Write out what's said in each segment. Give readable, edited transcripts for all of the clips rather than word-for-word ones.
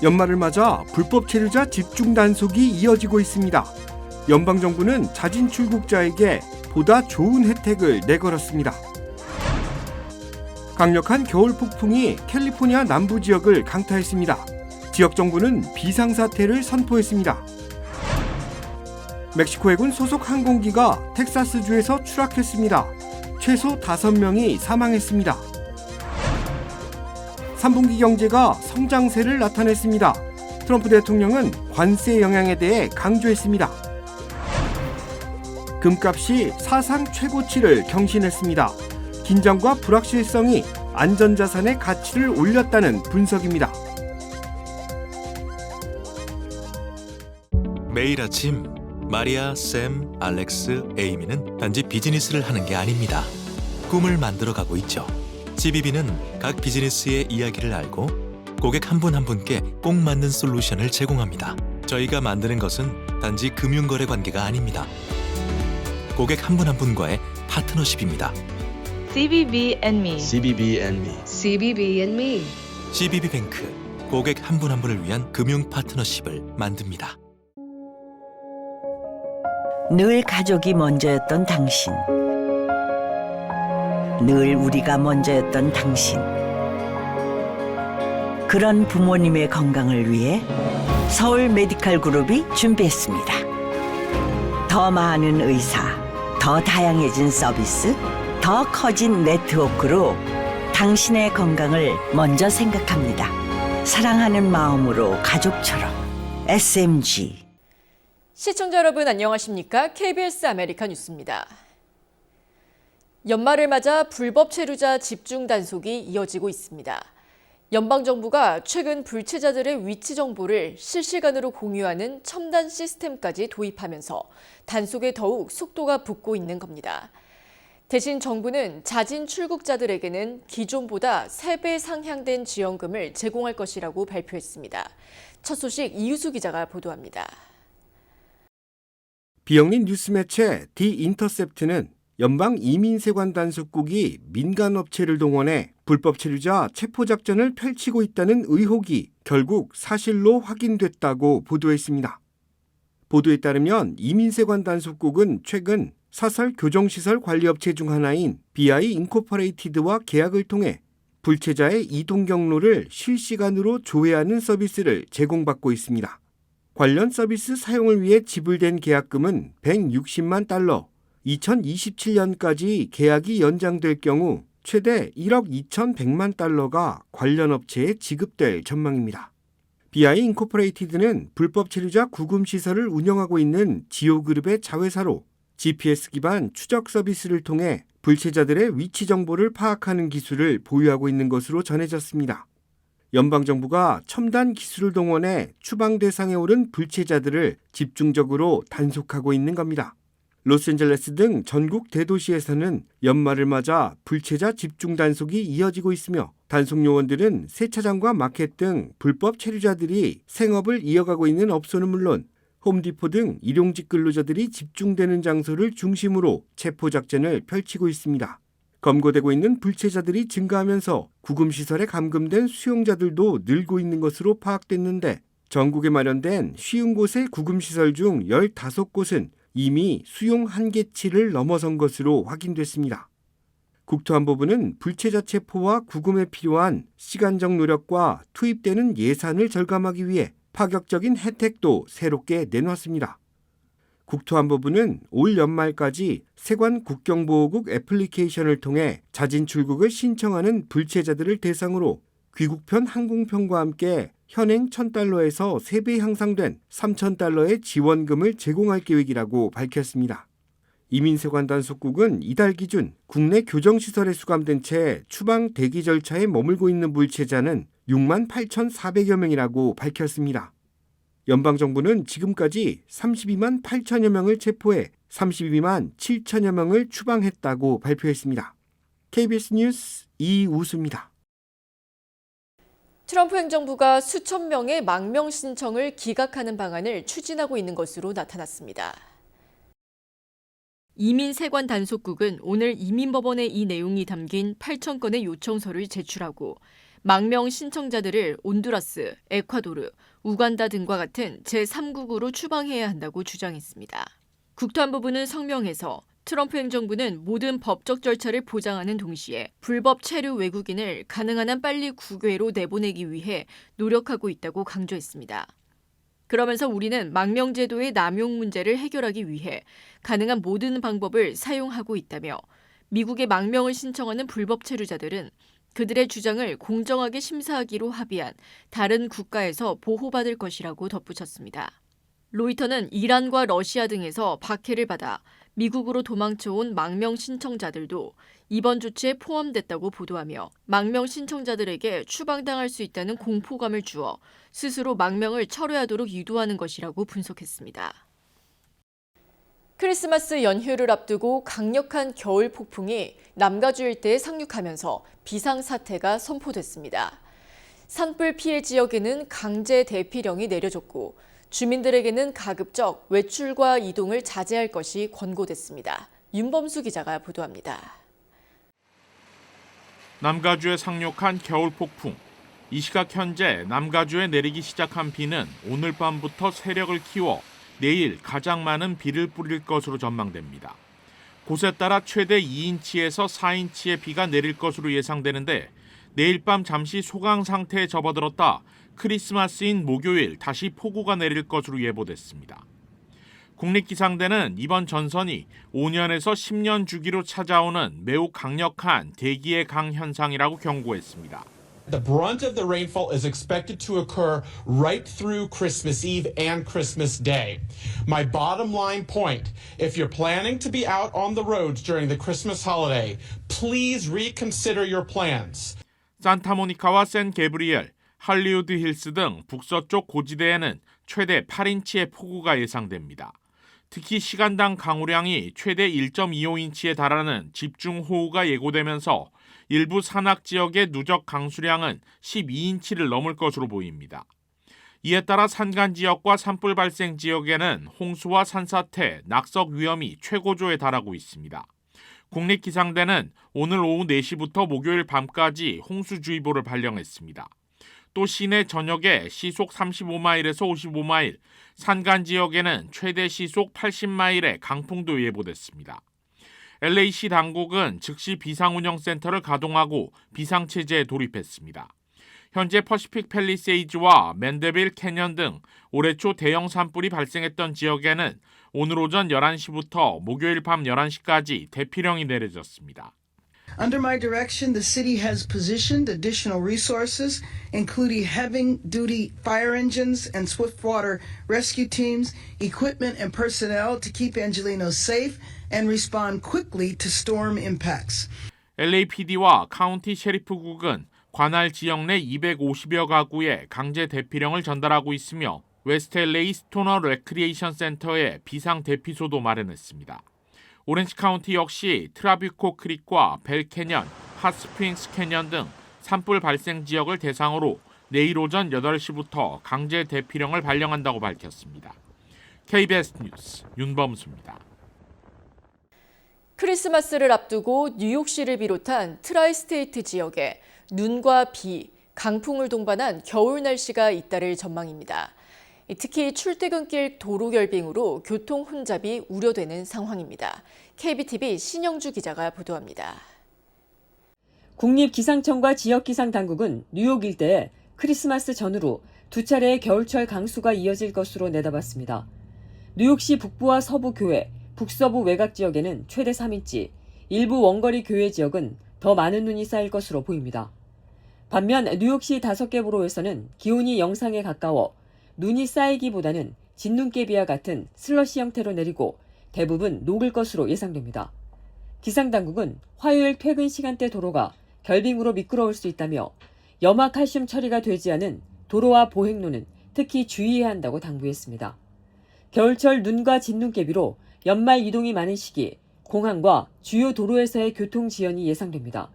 연말을 맞아 불법 체류자 집중 단속이 이어지고 있습니다. 연방정부는 자진 출국자에게 보다 좋은 혜택을 내걸었습니다. 강력한 겨울 폭풍이 캘리포니아 남부 지역을 강타했습니다. 지역 정부는 비상사태를 선포했습니다. 멕시코 해군 소속 항공기가 텍사스주에서 추락했습니다. 최소 5명이 사망했습니다. 3분기 경제가 성장세를 나타냈습니다. 트럼프 대통령은 관세 영향에 대해 강조했습니다. 금값이 사상 최고치를 경신했습니다. 긴장과 불확실성이 안전자산의 가치를 올렸다는 분석입니다. 매일 아침 마리아, 샘, 알렉스, 에이미는 단지 비즈니스를 하는 게 아닙니다. 꿈을 만들어가고 있죠. CBB는 각 비즈니스의 이야기를 알고 고객 한 분 한 분께 꼭 맞는 솔루션을 제공합니다. 저희가 만드는 것은 단지 금융거래 관계가 아닙니다. 고객 한 분 한 분과의 파트너십입니다. CBB and me. CBB and me. CBB and me. CBB뱅크, 고객 한 분 한 분을 위한 금융 파트너십을 만듭니다. 늘 가족이 먼저였던 당신. 늘 우리가 먼저였던 당신. 그런 부모님의 건강을 위해 서울 메디칼 그룹이 준비했습니다. 더 많은 의사, 더 다양해진 서비스, 더 커진 네트워크로 당신의 건강을 먼저 생각합니다. 사랑하는 마음으로 가족처럼 SMG. 시청자 여러분 안녕하십니까? KBS 아메리카 뉴스입니다. 연말을 맞아 불법 체류자 집중 단속이 이어지고 있습니다. 연방정부가 최근 불체자들의 위치 정보를 실시간으로 공유하는 첨단 시스템까지 도입하면서 단속에 더욱 속도가 붙고 있는 겁니다. 대신 정부는 자진 출국자들에게는 기존보다 3배 상향된 지원금을 제공할 것이라고 발표했습니다. 첫 소식 이유수 기자가 보도합니다. 비영리 뉴스 매체 디 인터셉트는 연방 이민세관 단속국이 민간 업체를 동원해 불법 체류자 체포 작전을 펼치고 있다는 의혹이 결국 사실로 확인됐다고 보도했습니다. 보도에 따르면 이민세관 단속국은 최근 사설 교정시설 관리업체 중 하나인 BI 인코퍼레이티드와 계약을 통해 불체자의 이동 경로를 실시간으로 조회하는 서비스를 제공받고 있습니다. 관련 서비스 사용을 위해 지불된 계약금은 160만 달러, 2027년까지 계약이 연장될 경우 최대 1억 2,100만 달러가 관련 업체에 지급될 전망입니다. BI 인코퍼레이티드는 불법 체류자 구금 시설을 운영하고 있는 지오그룹의 자회사로 GPS 기반 추적 서비스를 통해 불체자들의 위치 정보를 파악하는 기술을 보유하고 있는 것으로 전해졌습니다. 연방정부가 첨단 기술을 동원해 추방 대상에 오른 불체자들을 집중적으로 단속하고 있는 겁니다. 로스앤젤레스 등 전국 대도시에서는 연말을 맞아 불체자 집중 단속이 이어지고 있으며 단속 요원들은 세차장과 마켓 등 불법 체류자들이 생업을 이어가고 있는 업소는 물론 홈디포 등 일용직 근로자들이 집중되는 장소를 중심으로 체포 작전을 펼치고 있습니다. 검거되고 있는 불체자들이 증가하면서 구금시설에 감금된 수용자들도 늘고 있는 것으로 파악됐는데 전국에 마련된 50곳의 구금시설 중 15곳은 이미 수용 한계치를 넘어선 것으로 확인됐습니다. 국토안보부는 불체자 체포와 구금에 필요한 시간적 노력과 투입되는 예산을 절감하기 위해 파격적인 혜택도 새롭게 내놨습니다. 국토안보부는 올 연말까지 세관 국경보호국 애플리케이션을 통해 자진 출국을 신청하는 불체자들을 대상으로 귀국편 항공편과 함께 현행 1,000달러에서 3배 향상된 3,000달러의 지원금을 제공할 계획이라고 밝혔습니다. 이민세관 단속국은 이달 기준 국내 교정시설에 수감된 채 추방 대기 절차에 머물고 있는 불체자는 6만 8,400여 명이라고 밝혔습니다. 연방정부는 지금까지 32만 8천여 명을 체포해 32만 7천여 명을 추방했다고 발표했습니다. KBS 뉴스 이우수입니다. 트럼프 행정부가 수천 명의 망명 신청을 기각하는 방안을 추진하고 있는 것으로 나타났습니다. 이민세관 단속국은 오늘 이민법원에 이 내용이 담긴 8천 건의 요청서를 제출하고 망명 신청자들을 온두라스, 에콰도르, 우간다 등과 같은 제3국으로 추방해야 한다고 주장했습니다. 국토안보부는 성명에서 트럼프 행정부는 모든 법적 절차를 보장하는 동시에 불법 체류 외국인을 가능한 한 빨리 국외로 내보내기 위해 노력하고 있다고 강조했습니다. 그러면서 우리는 망명제도의 남용 문제를 해결하기 위해 가능한 모든 방법을 사용하고 있다며 미국에 망명을 신청하는 불법 체류자들은 그들의 주장을 공정하게 심사하기로 합의한 다른 국가에서 보호받을 것이라고 덧붙였습니다. 로이터는 이란과 러시아 등에서 박해를 받아 미국으로 도망쳐온 망명 신청자들도 이번 조치에 포함됐다고 보도하며 망명 신청자들에게 추방당할 수 있다는 공포감을 주어 스스로 망명을 철회하도록 유도하는 것이라고 분석했습니다. 크리스마스 연휴를 앞두고 강력한 겨울 폭풍이 남가주 일대에 상륙하면서 비상사태가 선포됐습니다. 산불 피해 지역에는 강제 대피령이 내려졌고 주민들에게는 가급적 외출과 이동을 자제할 것이 권고됐습니다. 윤범수 기자가 보도합니다. 남가주에 상륙한 겨울 폭풍. 이 시각 현재 남가주에 내리기 시작한 비는 오늘 밤부터 세력을 키워 내일 가장 많은 비를 뿌릴 것으로 전망됩니다. 곳에 따라 최대 2인치에서 4인치의 비가 내릴 것으로 예상되는데 내일 밤 잠시 소강 상태에 접어들었다 크리스마스인 목요일 다시 폭우가 내릴 것으로 예보됐습니다. 국립기상대는 이번 전선이 5년에서 10년 주기로 찾아오는 매우 강력한 대기의 강 현상이라고 경고했습니다. The brunt of the rainfall is expected to occur right through Christmas Eve and Christmas Day. My bottom line point, if you're planning to be out on the roads during the Christmas holiday, please reconsider your plans. 산타모니카와 샌 게브리엘, 할리우드 힐스 등 북서쪽 고지대에는 최대 8인치의 폭우가 예상됩니다. 특히 시간당 강우량이 최대 1.25인치에 달하는 집중호우가 예고되면서 일부 산악 지역의 누적 강수량은 12인치를 넘을 것으로 보입니다. 이에 따라 산간 지역과 산불 발생 지역에는 홍수와 산사태, 낙석 위험이 최고조에 달하고 있습니다. 국립기상대는 오늘 오후 4시부터 목요일 밤까지 홍수주의보를 발령했습니다. 또 시내 전역에 시속 35마일에서 55마일, 산간 지역에는 최대 시속 80마일의 강풍도 예보됐습니다. LA시 당국은 즉시 비상운영센터를 가동하고 비상체제에 돌입했습니다. 현재 퍼시픽 팰리세이즈와 맨데빌 캐년 등 올해 초 대형 산불이 발생했던 지역에는 오늘 오전 11시부터 목요일 밤 11시까지 대피령이 내려졌습니다. Under my direction, the city has positioned additional resources, including heavy-duty fire engines and swift-water rescue teams, equipment and personnel to keep Angelenos safe and respond quickly to storm impacts. LAPD와 카운티 셰리프국은 관할 지역 내 250여 가구에 강제 대피령을 전달하고 있으며 웨스트 LA 스토너 레크리에이션 센터에 비상 대피소도 마련했습니다. 오렌지 카운티 역시 트라비코 크릭과 벨 캐년, 핫스프링스 캐년 등 산불 발생 지역을 대상으로 내일 오전 8시부터 강제 대피령을 발령한다고 밝혔습니다. KBS 뉴스 윤범수입니다. 크리스마스를 앞두고 뉴욕시를 비롯한 트라이스테이트 지역에 눈과 비, 강풍을 동반한 겨울 날씨가 잇따를 전망입니다. 특히 출퇴근길 도로 결빙으로 교통 혼잡이 우려되는 상황입니다. KBTV 신영주 기자가 보도합니다. 국립기상청과 지역기상당국은 뉴욕 일대에 크리스마스 전후로 두 차례의 겨울철 강수가 이어질 것으로 내다봤습니다. 뉴욕시 북부와 서부 교외, 북서부 외곽 지역에는 최대 3인치, 일부 원거리 교외 지역은 더 많은 눈이 쌓일 것으로 보입니다. 반면 뉴욕시 5개 보로에서는 기온이 영상에 가까워 눈이 쌓이기보다는 진눈깨비와 같은 슬러시 형태로 내리고 대부분 녹을 것으로 예상됩니다. 기상당국은 화요일 퇴근 시간대 도로가 결빙으로 미끄러울 수 있다며 염화칼슘 처리가 되지 않은 도로와 보행로는 특히 주의해야 한다고 당부했습니다. 겨울철 눈과 진눈깨비로 연말 이동이 많은 시기 공항과 주요 도로에서의 교통 지연이 예상됩니다.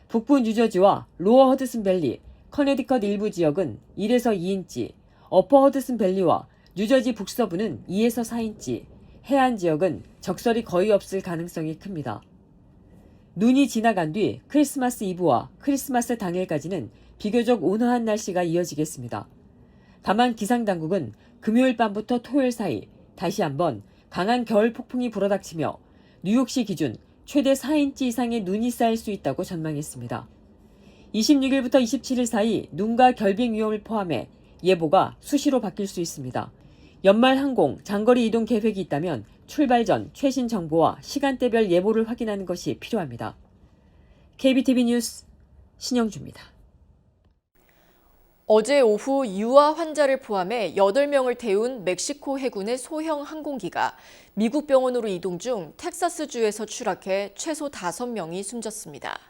북부 뉴저지와 로어 허드슨밸리, 커네디컷 일부 지역은 1에서 2인치, 어퍼 허드슨밸리와 뉴저지 북서부는 2에서 4인치, 해안 지역은 적설이 거의 없을 가능성이 큽니다. 눈이 지나간 뒤 크리스마스 이브와 크리스마스 당일까지는 비교적 온화한 날씨가 이어지겠습니다. 다만 기상당국은 금요일 밤부터 토요일 사이 다시 한번 강한 겨울 폭풍이 불어닥치며 뉴욕시 기준 최대 4인치 이상의 눈이 쌓일 수 있다고 전망했습니다. 26일부터 27일 사이 눈과 결빙 위험을 포함해 예보가 수시로 바뀔 수 있습니다. 연말 항공, 장거리 이동 계획이 있다면 출발 전 최신 정보와 시간대별 예보를 확인하는 것이 필요합니다. KBTV 뉴스 신영주입니다. 어제 오후 유아 환자를 포함해 8명을 태운 멕시코 해군의 소형 항공기가 미국 병원으로 이동 중 텍사스주에서 추락해 최소 5명이 숨졌습니다.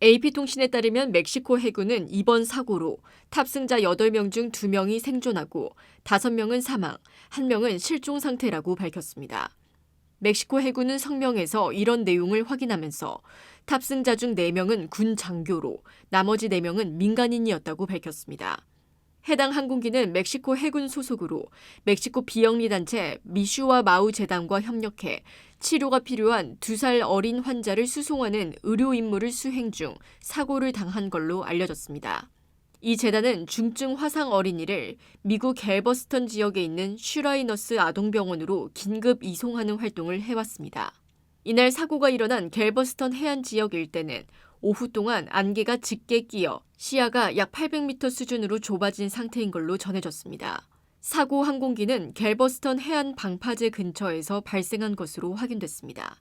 AP통신에 따르면 멕시코 해군은 이번 사고로 탑승자 8명 중 2명이 생존하고 5명은 사망, 1명은 실종 상태라고 밝혔습니다. 멕시코 해군은 성명에서 이런 내용을 확인하면서 탑승자 중 4명은 군 장교로 나머지 4명은 민간인이었다고 밝혔습니다. 해당 항공기는 멕시코 해군 소속으로 멕시코 비영리 단체 미슈와 마우 재단과 협력해 치료가 필요한 2살 어린 환자를 수송하는 의료 임무를 수행 중 사고를 당한 걸로 알려졌습니다. 이 재단은 중증 화상 어린이를 미국 갤버스턴 지역에 있는 슈라이너스 아동병원으로 긴급 이송하는 활동을 해왔습니다. 이날 사고가 일어난 갤버스턴 해안 지역 일대는 오후 동안 안개가 짙게 끼어 시야가 약 800m 수준으로 좁아진 상태인 걸로 전해졌습니다. 사고 항공기는 갤버스턴 해안 방파제 근처에서 발생한 것으로 확인됐습니다.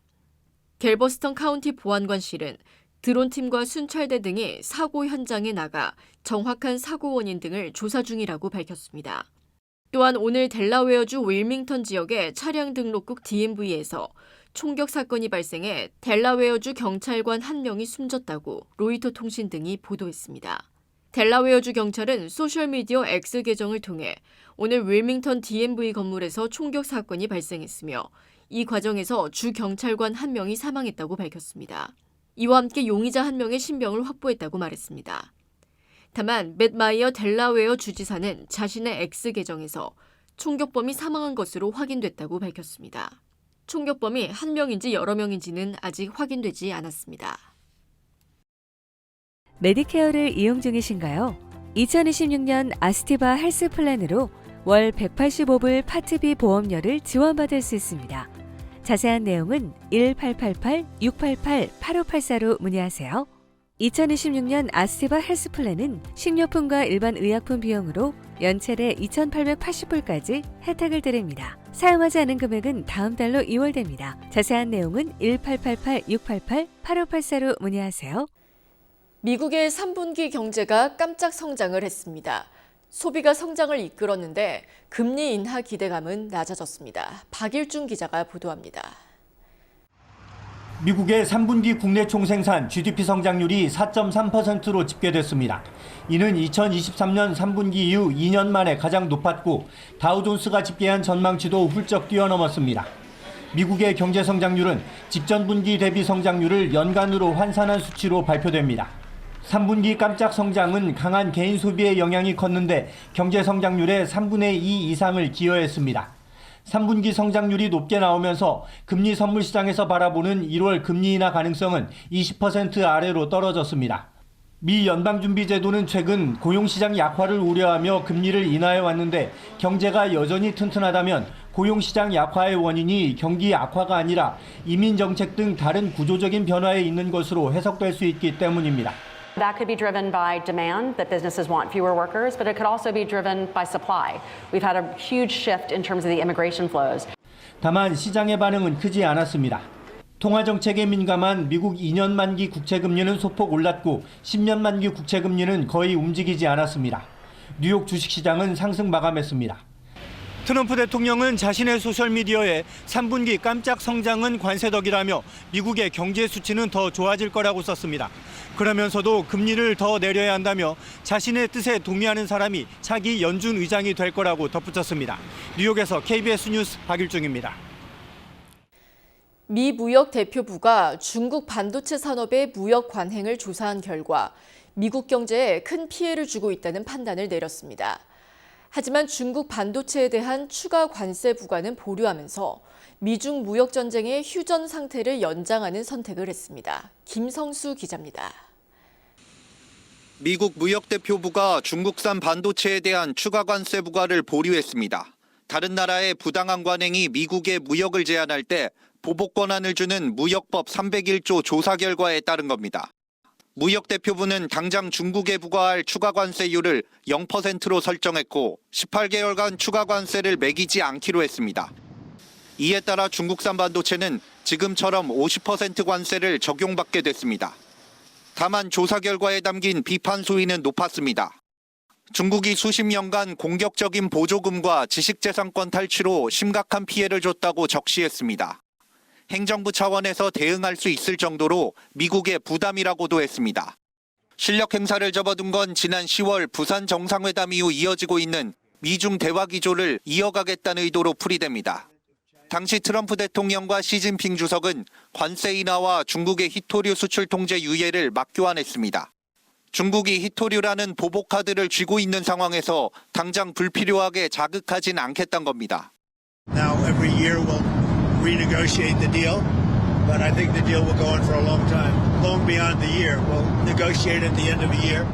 갤버스턴 카운티 보안관실은 드론팀과 순찰대 등이 사고 현장에 나가 정확한 사고 원인 등을 조사 중이라고 밝혔습니다. 또한 오늘 델라웨어주 윌밍턴 지역의 차량 등록국 DMV에서 총격 사건이 발생해 델라웨어주 경찰관 1명이 숨졌다고 로이터 통신 등이 보도했습니다. 델라웨어주 경찰은 소셜미디어 X 계정을 통해 오늘 윌밍턴 DMV 건물에서 총격 사건이 발생했으며 이 과정에서 주 경찰관 1명이 사망했다고 밝혔습니다. 이와 함께 용의자 1명의 신병을 확보했다고 말했습니다. 다만 맷 마이어 델라웨어 주지사는 자신의 X 계정에서 총격범이 사망한 것으로 확인됐다고 밝혔습니다. 총격범이 1명인지 여러 명인지는 아직 확인되지 않았습니다. 메디케어를 이용 중이신가요? 2026년 아스티바 헬스 플랜으로 월 185불 파트비 보험료를 지원받을 수 있습니다. 자세한 내용은 1888-688-8584로 문의하세요. 2026년 아스티바 헬스 플랜은 식료품과 일반 의약품 비용으로 연체대 2,880불까지 혜택을 드립니다. 사용하지 않은 금액은 다음 달로 2월됩니다. 자세한 내용은 1888-688-8584로 문의하세요. 미국의 3분기 경제가 깜짝 성장을 했습니다. 소비가 성장을 이끌었는데 금리 인하 기대감은 낮아졌습니다. 박일중 기자가 보도합니다. 미국의 3분기 국내 총생산 GDP 성장률이 4.3%로 집계됐습니다. 이는 2023년 3분기 이후 2년 만에 가장 높았고 다우존스가 집계한 전망치도 훌쩍 뛰어넘었습니다. 미국의 경제 성장률은 직전 분기 대비 성장률을 연간으로 환산한 수치로 발표됩니다. 3분기 깜짝 성장은 강한 개인 소비의 영향이 컸는데 경제 성장률의 3분의 2 이상을 기여했습니다. 3분기 성장률이 높게 나오면서 금리 선물 시장에서 바라보는 1월 금리 인하 가능성은 20% 아래로 떨어졌습니다. 미 연방준비제도는 최근 고용시장 약화를 우려하며 금리를 인하해 왔는데 경제가 여전히 튼튼하다면 고용시장 약화의 원인이 경기 악화가 아니라 이민 정책 등 다른 구조적인 변화에 있는 것으로 해석될 수 있기 때문입니다. That could be driven by demand, that businesses want fewer workers, but it could also be driven by supply. We've had a huge shift in terms of the immigration flows. 다만 시장의 반응은 크지 않았습니다. 통화정책에 민감한 미국 2년 만기 국채금리는 소폭 올랐고 10년 만기 국채금리는 거의 움직이지 않았습니다. 뉴욕 주식시장은 상승 마감했습니다. 트럼프 대통령은 자신의 소셜미디어에 3분기 깜짝 성장은 관세덕이라며 미국의 경제 수치는 더 좋아질 거라고 썼습니다. 그러면서도 금리를 더 내려야 한다며 자신의 뜻에 동의하는 사람이 차기 연준 의장이 될 거라고 덧붙였습니다. 뉴욕에서 KBS 뉴스 박일중입니다. 미 무역대표부가 중국 반도체 산업의 무역 관행을 조사한 결과 미국 경제에 큰 피해를 주고 있다는 판단을 내렸습니다. 하지만 중국 반도체에 대한 추가 관세 부과는 보류하면서 미중 무역 전쟁의 휴전 상태를 연장하는 선택을 했습니다. 김성수 기자입니다. 미국 무역대표부가 중국산 반도체에 대한 추가 관세 부과를 보류했습니다. 다른 나라의 부당한 관행이 미국의 무역을 제한할 때 보복 권한을 주는 무역법 301조 조사 결과에 따른 겁니다. 무역대표부는 당장 중국에 부과할 추가 관세율을 0%로 설정했고 18개월간 추가 관세를 매기지 않기로 했습니다. 이에 따라 중국산 반도체는 지금처럼 50% 관세를 적용받게 됐습니다. 다만 조사 결과에 담긴 비판 수위는 높았습니다. 중국이 수십 년간 공격적인 보조금과 지식재산권 탈취로 심각한 피해를 줬다고 적시했습니다. 행정부 차원에서 대응할 수 있을 정도로 미국의 부담이라고도 했습니다. 실력 행사를 접어둔 건 지난 10월 부산 정상회담 이후 이어지고 있는 미중 대화 기조를 이어가겠다는 의도로 풀이됩니다. 당시 트럼프 대통령과 시진핑 주석은 관세 인하와 중국의 히토류 수출 통제 유예를 맞교환했습니다. 중국이 히토류라는 보복 카드를 쥐고 있는 상황에서 당장 불필요하게 자극하진 않겠다는 겁니다. Now every year we'll renegotiate the deal, but I think the deal will go on for a long time, long beyond the year. We'll negotiate at the end of the year.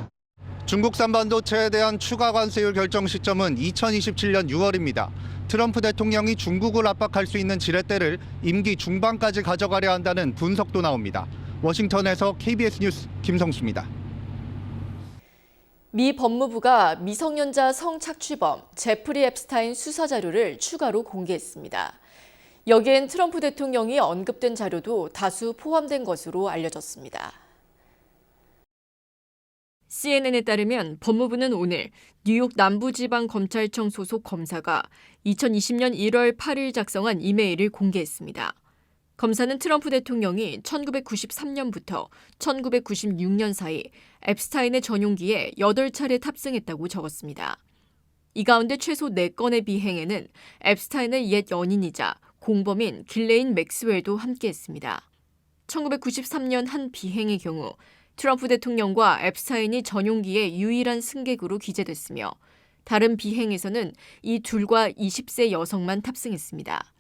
중국산 반도체에 대한 추가 관세율 결정 시점은 2027년 6월입니다. 트럼프 대통령이 중국을 압박할 수 있는 지렛대를 임기 중반까지 가져가려 한다는 분석도 나옵니다. 워싱턴에서 KBS 뉴스 김성수입니다. 미 법무부가 미성년자 성착취범 제프리 앱스타인 수사 자료를 추가로 공개했습니다. 여기엔 트럼프 대통령이 언급된 자료도 다수 포함된 것으로 알려졌습니다. CNN에 따르면 법무부는 오늘 뉴욕 남부지방검찰청 소속 검사가 2020년 1월 8일 작성한 이메일을 공개했습니다. 검사는 트럼프 대통령이 1993년부터 1996년 사이 앱스타인의 전용기에 8차례 탑승했다고 적었습니다. 이 가운데 최소 4건의 비행에는 앱스타인의 옛 연인이자 공범인 길레인 맥스웰도 함께했습니다. 1993년 한 비행의 경우 트럼프 대통령과 앱스타인이 전용기의 유일한 승객으로 기재됐으며 다른 비행에서는 이 둘과 20세 여성만 탑승했습니다.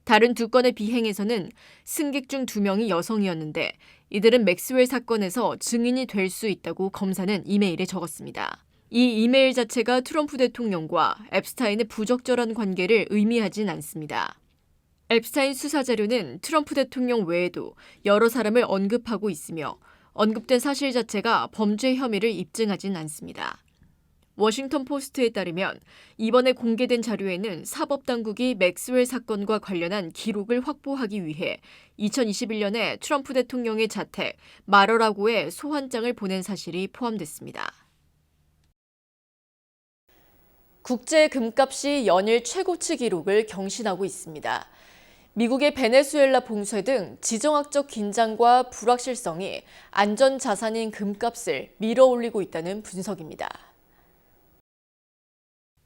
다른 2건의 비행에서는 승객 중 2명이 여성이었는데 이들은 맥스웰 사건에서 증인이 될 수 있다고 검사는 이메일에 적었습니다. 이 이메일 자체가 트럼프 대통령과 앱스타인의 부적절한 관계를 의미하진 않습니다. 앱스타인 수사 자료는 트럼프 대통령 외에도 여러 사람을 언급하고 있으며 언급된 사실 자체가 범죄 혐의를 입증하진 않습니다. 워싱턴 포스트에 따르면 이번에 공개된 자료에는 사법당국이 맥스웰 사건과 관련한 기록을 확보하기 위해 2021년에 트럼프 대통령의 자택 마러라고에 소환장을 보낸 사실이 포함됐습니다. 국제 금값이 연일 최고치 기록을 경신하고 있습니다. 미국의 베네수엘라 봉쇄 등 지정학적 긴장과 불확실성이 안전자산인 금값을 밀어올리고 있다는 분석입니다.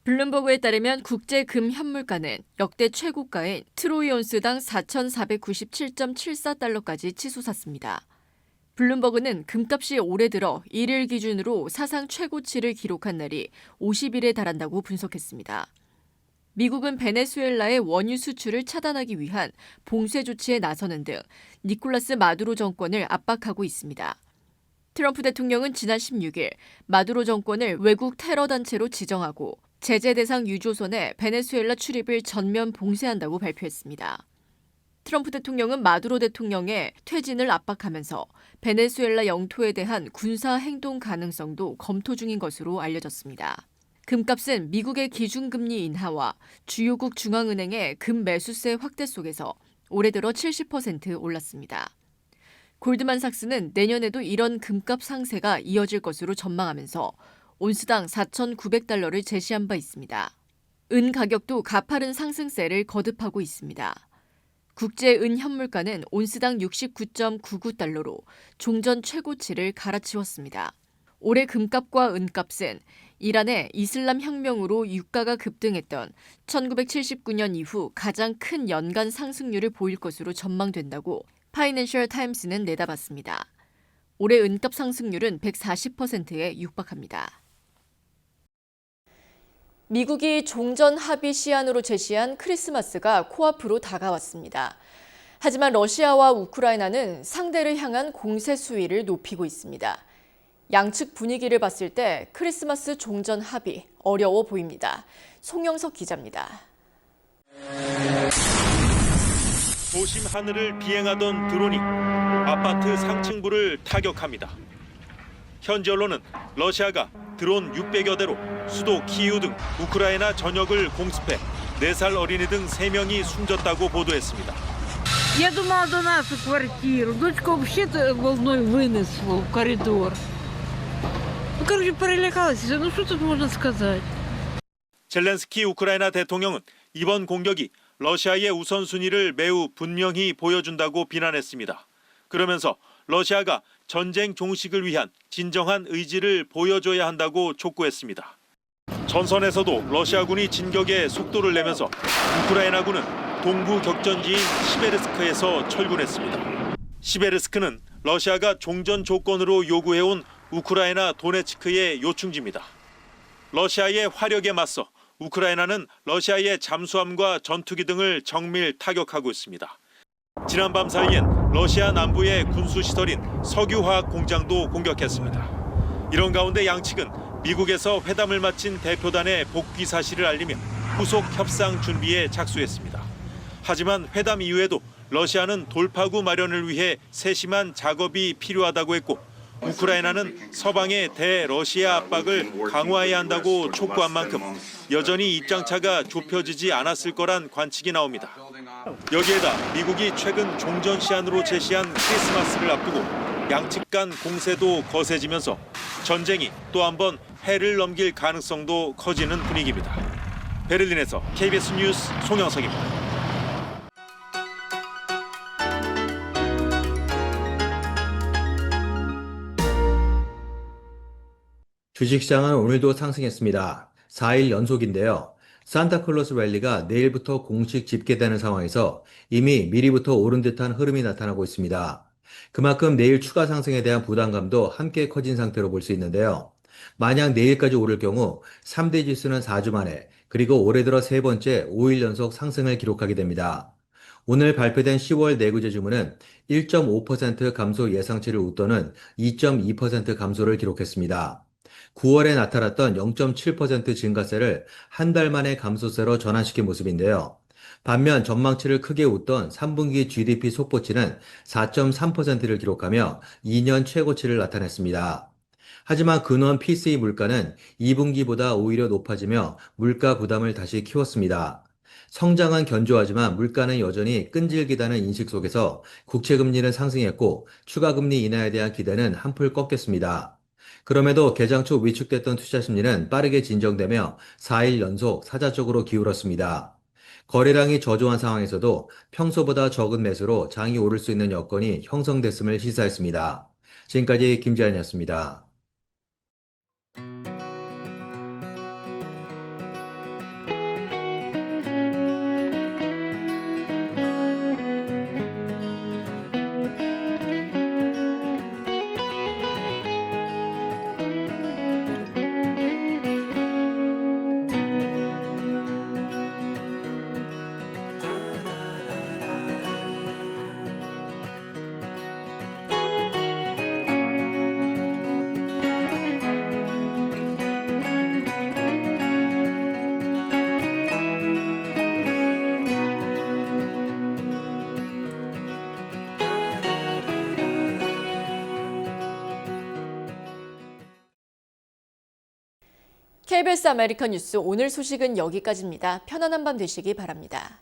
블룸버그에 따르면 국제 금 현물가는 역대 최고가인 트로이 온스당 4,497.74달러까지 치솟았습니다. 블룸버그는 금값이 올해 들어 1일 기준으로 사상 최고치를 기록한 날이 50일에 달한다고 분석했습니다. 미국은 베네수엘라의 원유 수출을 차단하기 위한 봉쇄 조치에 나서는 등 니콜라스 마두로 정권을 압박하고 있습니다. 트럼프 대통령은 지난 16일 마두로 정권을 외국 테러 단체로 지정하고 제재 대상 유조선의 베네수엘라 출입을 전면 봉쇄한다고 발표했습니다. 트럼프 대통령은 마두로 대통령의 퇴진을 압박하면서 베네수엘라 영토에 대한 군사 행동 가능성도 검토 중인 것으로 알려졌습니다. 금값은 미국의 기준금리 인하와 주요국 중앙은행의 금 매수세 확대 속에서 올해 들어 70% 올랐습니다. 골드만삭스는 내년에도 이런 금값 상세가 이어질 것으로 전망하면서 온스당 4,900달러를 제시한 바 있습니다. 은 가격도 가파른 상승세를 거듭하고 있습니다. 국제 은 현물가는 온스당 69.99달러로 종전 최고치를 갈아치웠습니다. 올해 금값과 은값은 이란의 이슬람 혁명으로 유가가 급등했던 1979년 이후 가장 큰 연간 상승률을 보일 것으로 전망된다고 파이낸셜 타임스는 내다봤습니다. 올해 은값 상승률은 140%에 육박합니다. 미국이 종전 합의 시한으로 제시한 크리스마스가 코앞으로 다가왔습니다. 하지만 러시아와 우크라이나는 상대를 향한 공세 수위를 높이고 있습니다. 양측 분위기를 봤을 때 크리스마스 종전 합의 어려워 보입니다. 송영석 기자입니다. 도심 하늘을 비행하던 드론이 아파트 상층부를 타격합니다. 현지 언론은 러시아가 드론 600여 대로 수도 키이우 등 우크라이나 전역을 공습해 4살 어린이 등 3명이 숨졌다고 보도했습니다. Я думала до нас в квартиру. Дочка вообще-то волной вынесла в коридор. Ну, короче, перелякалась. Ну, что тут можно сказать? 젤렌스키 우크라이나 대통령은 이번 공격이 러시아의 우선순위를 매우 분명히 보여준다고 비난했습니다. 그러면서 러시아가 전쟁 종식을 위한 진정한 의지를 보여줘야 한다고 촉구했습니다. 전선에서도 러시아군이 진격에 속도를 내면서 우크라이나군은 동부 격전지인 시베르스크에서 철군했습니다. 시베르스크는 러시아가 종전 조건으로 요구해온 우크라이나 도네츠크의 요충지입니다. 러시아의 화력에 맞서 우크라이나는 러시아의 잠수함과 전투기 등을 정밀 타격하고 있습니다. 지난밤 사이엔 러시아 남부의 군수시설인 석유화학 공장도 공격했습니다. 이런 가운데 양측은 미국에서 회담을 마친 대표단의 복귀 사실을 알리며 후속 협상 준비에 착수했습니다. 하지만 회담 이후에도 러시아는 돌파구 마련을 위해 세심한 작업이 필요하다고 했고 우크라이나는 서방의 대러시아 압박을 강화해야 한다고 촉구한 만큼 여전히 입장차가 좁혀지지 않았을 거란 관측이 나옵니다. 여기에다 미국이 최근 종전 시한으로 제시한 크리스마스를 앞두고 양측 간 공세도 거세지면서 전쟁이 또 한 번 해를 넘길 가능성도 커지는 분위기입니다. 베를린에서 KBS 뉴스 송영석입니다. 주식시장은 오늘도 상승했습니다. 4일 연속인데요. 산타클로스 랠리가 내일부터 공식 집계되는 상황에서 이미 미리부터 오른 듯한 흐름이 나타나고 있습니다. 그만큼 내일 추가 상승에 대한 부담감도 함께 커진 상태로 볼 수 있는데요. 만약 내일까지 오를 경우 3대 지수는 4주 만에 그리고 올해 들어 세 번째 5일 연속 상승을 기록하게 됩니다. 오늘 발표된 10월 내구재 주문은 1.5% 감소 예상치를 웃도는 2.2% 감소를 기록했습니다. 9월에 나타났던 0.7% 증가세를 한 달 만에 감소세로 전환시킨 모습인데요. 반면 전망치를 크게 웃던 3분기 GDP 속보치는 4.3%를 기록하며 2년 최고치를 나타냈습니다. 하지만 근원 PCE 물가는 2분기보다 오히려 높아지며 물가 부담을 다시 키웠습니다. 성장은 견조하지만 물가는 여전히 끈질기다는 인식 속에서 국채금리는 상승했고 추가금리 인하에 대한 기대는 한풀 꺾였습니다. 그럼에도 개장 초 위축됐던 투자 심리는 빠르게 진정되며 4일 연속 사자적으로 기울었습니다. 거래량이 저조한 상황에서도 평소보다 적은 매수로 장이 오를 수 있는 여건이 형성됐음을 시사했습니다. 지금까지 김재환이었습니다. KBS 아메리칸 뉴스 오늘 소식은 여기까지입니다. 편안한 밤 되시기 바랍니다.